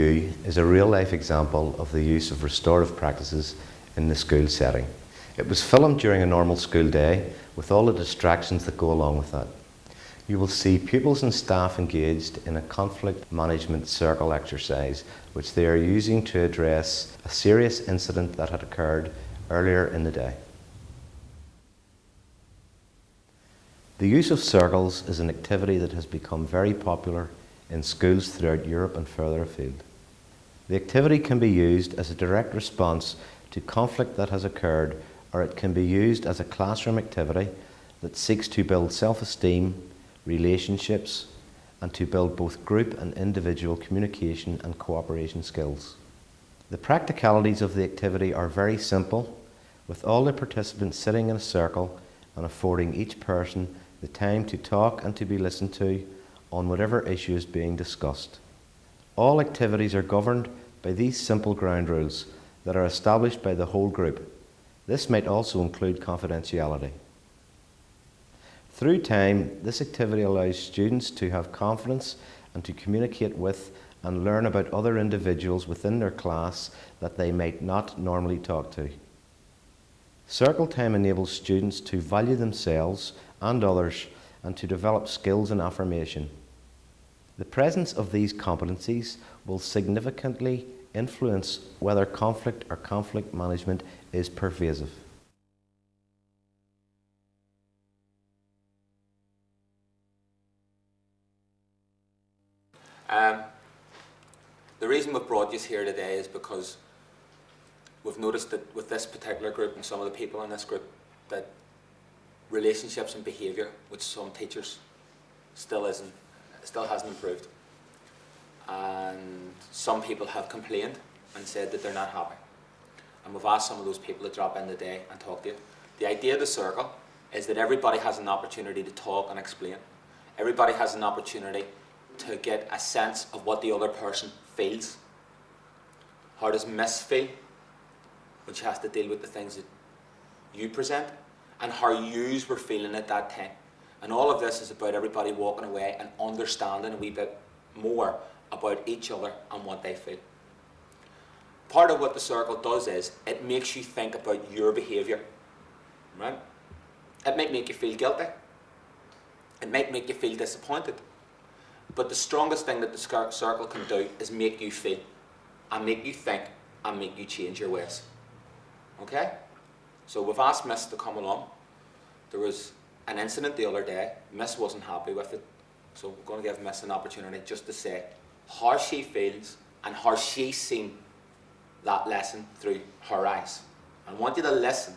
review is a real-life example of the use of restorative practices in the school setting. It was filmed during a normal school day with all the distractions that go along with that. You will see pupils and staff engaged in a conflict management circle exercise which they are using to address a serious incident that had occurred earlier in the day. The use of circles is an activity that has become very popular in schools throughout Europe and further afield. The activity can be used as a direct response to conflict that has occurred, or it can be used as a classroom activity that seeks to build self-esteem, relationships, and to build both group and individual communication and cooperation skills. The practicalities of the activity are very simple, with all the participants sitting in a circle and affording each person the time to talk and to be listened to on whatever issue is being discussed. All activities are governed by these simple ground rules that are established by the whole group. This might also include confidentiality. Through time, this activity allows students to have confidence and to communicate with and learn about other individuals within their class that they might not normally talk to. Circle time enables students to value themselves and others and to develop skills in affirmation. The presence of these competencies will significantly influence whether conflict or conflict management is pervasive. The reason we've brought you here today is because we've noticed that with this particular group and some of the people in this group that relationships and behaviour with some teachers still hasn't improved, and some people have complained and said that they're not happy, and we've asked some of those people to drop in today and talk to you. The idea of the circle is that everybody has an opportunity to talk and explain. Everybody has an opportunity to get a sense of what the other person feels. How does Miss feel when she has to deal with the things that you present, and how yous were feeling at that time. And all of this is about everybody walking away and understanding a wee bit more about each other and what they feel. Part of what the circle does is it makes you think about your behaviour, right? It might make you feel guilty. It might make you feel disappointed. But the strongest thing that the circle can do is make you feel, and make you think, and make you change your ways. Okay? So we've asked Miss to come along. There was an incident the other day. Miss wasn't happy with it. So we're going to give Miss an opportunity just to say how she feels and how she's seen that lesson through her eyes. I want you to listen,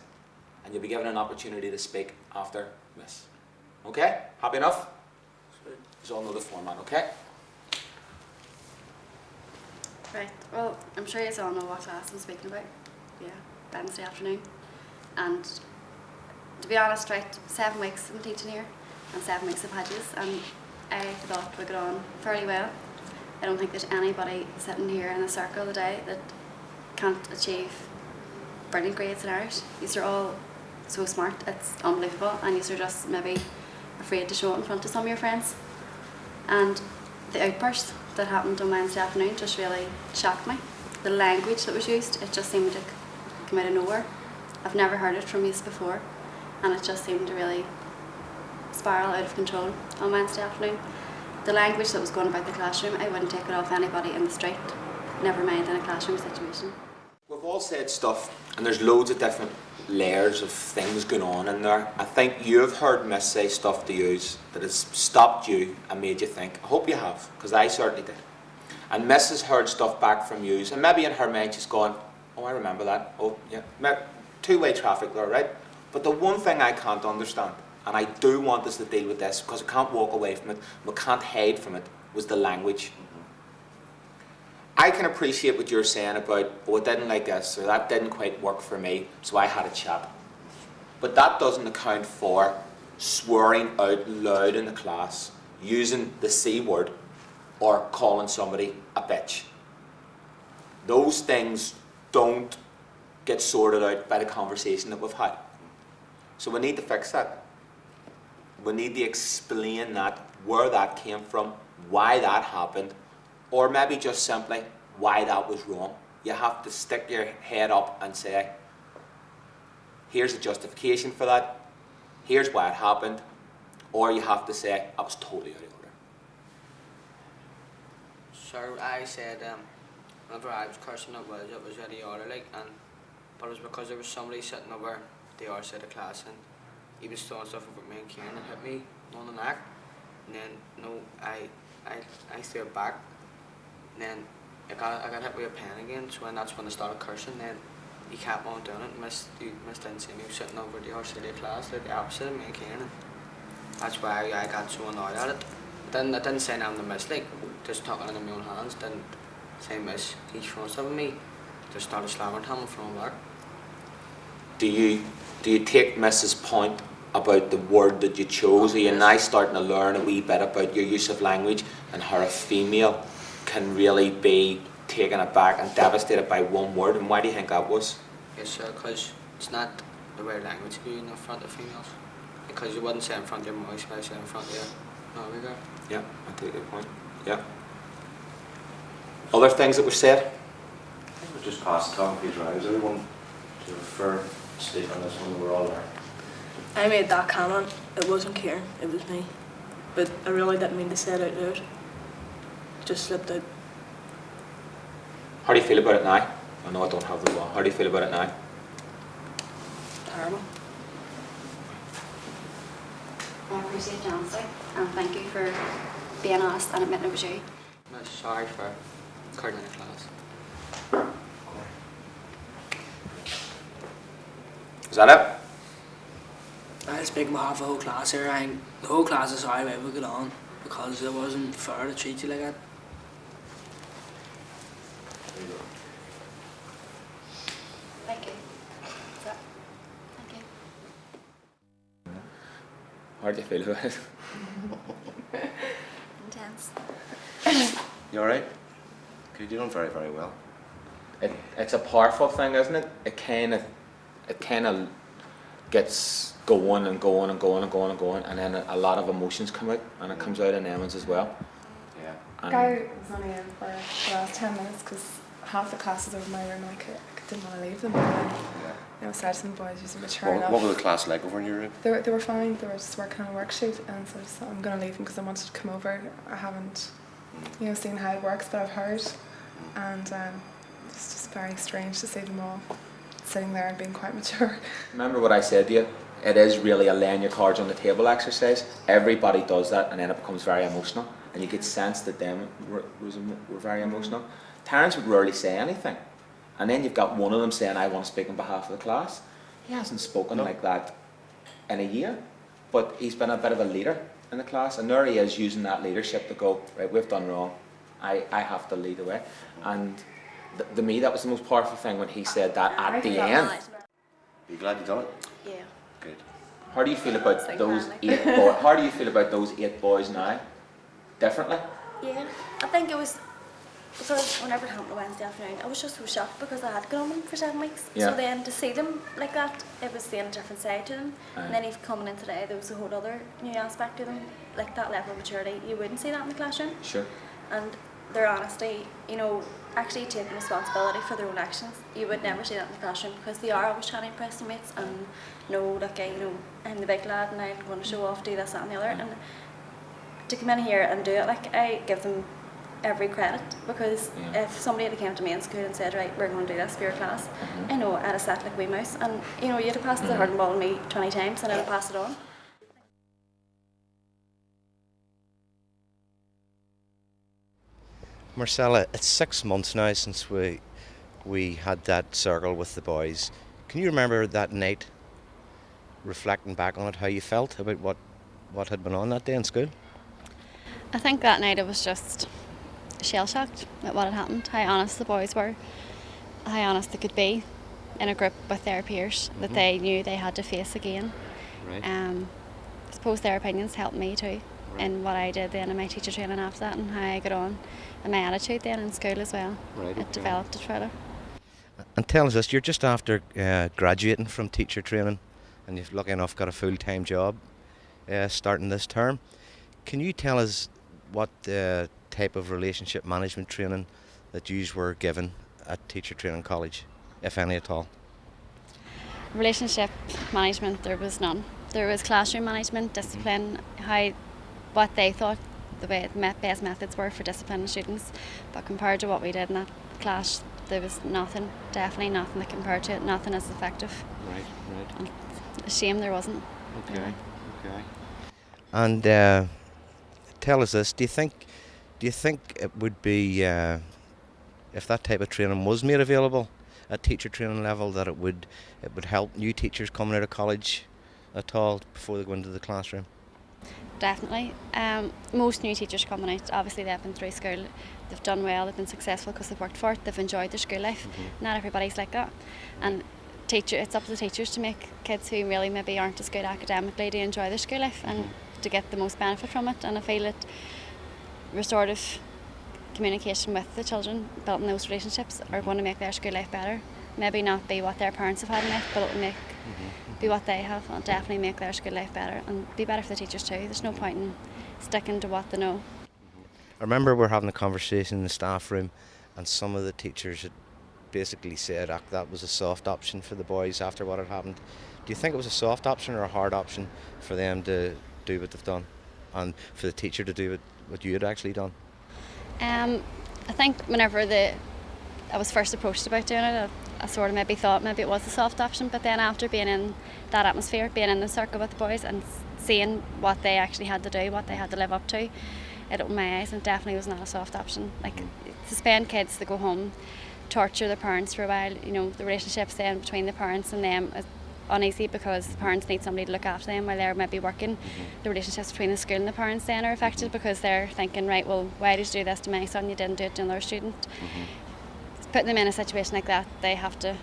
and you'll be given an opportunity to speak after Miss. Okay? Happy enough? You all know the format, okay? Right, well, I'm sure you all know what class I'm speaking about. Yeah, Wednesday afternoon. And to be honest, right, 7 weeks I'm teaching here, and 7 weeks of Hedges, and I thought we got on fairly well. I don't think there's anybody sitting here in a circle today that can't achieve brilliant grades in Irish. These are all so smart, it's unbelievable, and you're just maybe afraid to show it in front of some of your friends. And the outburst that happened on Wednesday afternoon just really shocked me. The language that was used, it just seemed to come out of nowhere. I've never heard it from you before, and it just seemed to really spiral out of control on Wednesday afternoon. The language that was going about the classroom, I wouldn't take it off anybody in the street, never mind in a classroom situation. We've all said stuff, and there's loads of different layers of things going on in there. I think you've heard Miss say stuff to you that has stopped you and made you think. I hope you have, because I certainly did. And Miss has heard stuff back from you, and maybe in her mind she's gone, oh, I remember that. Oh, yeah, two-way traffic there, right? But the one thing I can't understand, and I do want us to deal with this, because I can't walk away from it, we can't hide from it, was the language. I can appreciate what you're saying about, oh, I didn't like this, or that didn't quite work for me, so I had a chat. But that doesn't account for swearing out loud in the class, using the C word, or calling somebody a bitch. Those things don't get sorted out by the conversation that we've had. So we need to fix that. We need to explain that, where that came from, why that happened, or maybe just simply why that was wrong. You have to stick your head up and say, here's a justification for that, here's why it happened, or you have to say, I was totally out of order. So I said, whenever I was cursing, it was really order, like, but it was because there was somebody sitting over the other side of the class, and he was throwing stuff over me and Kieran and hit me on the neck, and then I threw it back, and then I got hit with a pen again, so that's when I started cursing. Then he kept on doing it. Miss didn't see me. He was sitting over the other side of the class, like the opposite of me and Kieran. That's why I got so annoyed at it. I didn't say anything to Miss, like, just talking in my own hands. Didn't say, Miss, he's throwing stuff at me. Just started slamming him and throwing back. Do you take Mrs. point about the word that you chose? Are you now starting to learn a wee bit about your use of language and how a female can really be taken aback and devastated by one word? And why do you think that was? Yes, sir, because it's not the right language to be in front of females. Because you wouldn't say in front of your mom, especially in front of your no, girl. Yeah, I take your point. Yeah. Other things that were said? I think we're just past talking page drives. Everyone to refer state on this one, we're all there. I made that comment. It wasn't Kieran, it was me. But I really didn't mean to say it out loud. It just slipped out. How do you feel about it now? I know I don't have the law. How do you feel about it now? Terrible. I appreciate your honesty, and thank you for being honest and admitting it was you. I'm sorry for cutting in the class. Is that it? I speak on behalf of the whole class here. The whole class is sorry we got on because it wasn't fair to treat you like that. Thank you. That's it. Thank you. How do you feel about it? Intense. You alright? You're doing very, very well. It's a powerful thing, isn't it? It kind of gets going and going and going and going and going, and then a lot of emotions come out, and it comes out in Emmons as well. Yeah. Guy was only in for the last 10 minutes because half the class was over my room and I didn't want to leave them. But then, I said to some boys, you're mature enough. What was the class like over in your room? They were fine. They were just working on a worksheet, and so I just thought, I'm going to leave them because I wanted to come over. I haven't, seen how it works, but I've heard, and it's just very strange to see them all sitting there and being quite mature. Remember what I said to you? It is really a laying your cards on the table exercise. Everybody does that, and then it becomes very emotional, and you get sense that them were very emotional. Terence would rarely say anything, and then you've got one of them saying, I want to speak on behalf of the class. He hasn't spoken like that in a year, but he's been a bit of a leader in the class, and there he is using that leadership to go, right, we've done wrong, I have to lead the way. And to me, that was the most powerful thing when he said that at the end. Are you glad you done it? Yeah. Good. How do you feel about It's like those panic. 8 boys? How do you feel about those 8 boys now? Differently? Yeah, I think it was because whenever it happened on Wednesday afternoon, I was just so shocked because I had gone on them for 7 weeks. Yeah. So then to see them like that, it was seeing a different side to them. Aye. And then even coming in today, there was a whole other new aspect to them, like that level of maturity. You wouldn't see that in the classroom. Sure. And their honesty, actually taking responsibility for their own actions. You would never see that in the classroom because they are always trying to impress their mates and I'm the big lad and I'm going to show off, do this, that and the other. And to come in here and do it, I give them every credit because if somebody had came to me in school and said, right, we're going to do this for your class, I know I'd have sat like a wee mouse and you'd have passed the hurling ball to me 20 times and I'd have passed it on. Marcella, it's 6 months now since we had that circle with the boys. Can you remember that night, reflecting back on it, how you felt about what had been on that day in school? I think that night I was just shell-shocked at what had happened, how honest the boys were, how honest they could be in a group with their peers that they knew they had to face again. Right. I suppose their opinions helped me too in what I did then in my teacher training after that and how I got on and my attitude then in school as well. Right, It developed it further. And tell us this, you're just after graduating from teacher training and you've lucky enough got a full-time job starting this term. Can you tell us what type of relationship management training that you were given at Teacher Training College, if any at all? Relationship management, there was none. There was classroom management, discipline, what they thought the best methods were for disciplining students, but compared to what we did in that class, there was nothing, definitely nothing that compared to it, nothing as effective. Right. And a shame there wasn't. Okay. Really. Okay. And tell us this: do you think it would be, if that type of training was made available at teacher training level, that it would help new teachers coming out of college at all before they go into the classroom? Definitely. Most new teachers coming out, obviously they've been through school, they've done well, they've been successful because they've worked for it, they've enjoyed their school life. Not everybody's like that. And it's up to the teachers to make kids who really maybe aren't as good academically to enjoy their school life and to get the most benefit from it. And I feel that restorative communication with the children, building those relationships, are going to make their school life better. Maybe not be what their parents have had in life, but it will be what they have. It'll definitely make their school life better and be better for the teachers too. There's no point in sticking to what they know. I remember we were having a conversation in the staff room, and some of the teachers had basically said that was a soft option for the boys after what had happened. Do you think it was a soft option or a hard option for them to do what they've done, and for the teacher to do what you had actually done? I think whenever I was first approached about doing it, I sort of maybe thought maybe it was a soft option, but then after being in that atmosphere, being in the circle with the boys and seeing what they actually had to do, what they had to live up to, it opened my eyes, and it definitely was not a soft option. Like, to spend kids to go home, torture their parents for a while, the relationships then between the parents and them is uneasy because the parents need somebody to look after them while they're maybe working. The relationships between the school and the parents then are affected because they're thinking, right, well, why did you do this to my son? You didn't do it to another student. Putting them in a situation like that, they have to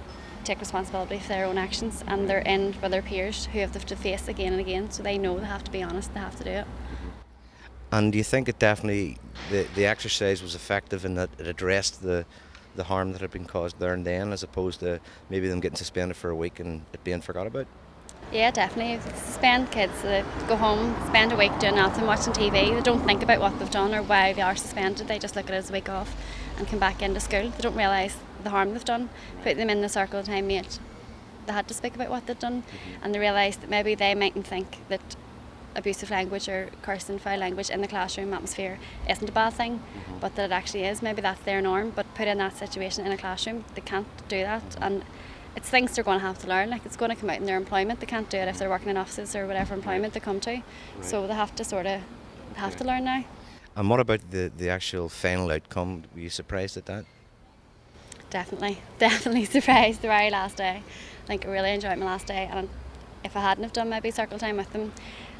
take responsibility for their own actions, and they're in with their peers who have to face again and again, so they know they have to be honest, they have to do it. And do you think it definitely, the exercise was effective in that it addressed the harm that had been caused there and then, as opposed to maybe them getting suspended for a week and it being forgot about? Yeah, definitely. Suspend kids, they go home, spend a week doing nothing, watching TV. They don't think about what they've done or why they are suspended. They just look at it as a week off and come back into school. They don't realise the harm they've done. Put them in the circle of time, mate, they had to speak about what they've done, and they realise that maybe they mightn't think that abusive language or cursing, foul language in the classroom atmosphere isn't a bad thing, but that it actually is. Maybe that's their norm, but put in that situation in a classroom, they can't do that, and it's things they're going to have to learn. Like, it's going to come out in their employment. They can't do it if they're working in offices or whatever employment they come to. So they have to to learn now. And what about the actual final outcome? Were you surprised at that? Definitely surprised the very last day. I think I really enjoyed my last day, and if I hadn't have done maybe circle time with them,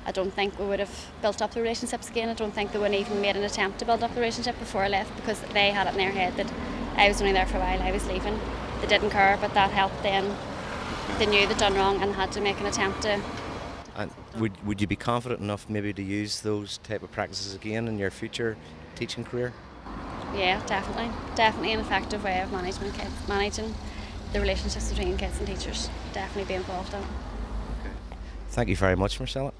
I don't think we would have built up the relationships again. I don't think they would have even made an attempt to build up the relationship before I left, because they had it in their head that I was only there for a while, I was leaving. They didn't care, but that helped them. They knew they'd done wrong and had to make an attempt to. And would you be confident enough maybe to use those type of practices again in your future teaching career? Yeah, definitely an effective way of managing the relationships between kids and teachers. Definitely be involved in it. Thank you very much, Marcella.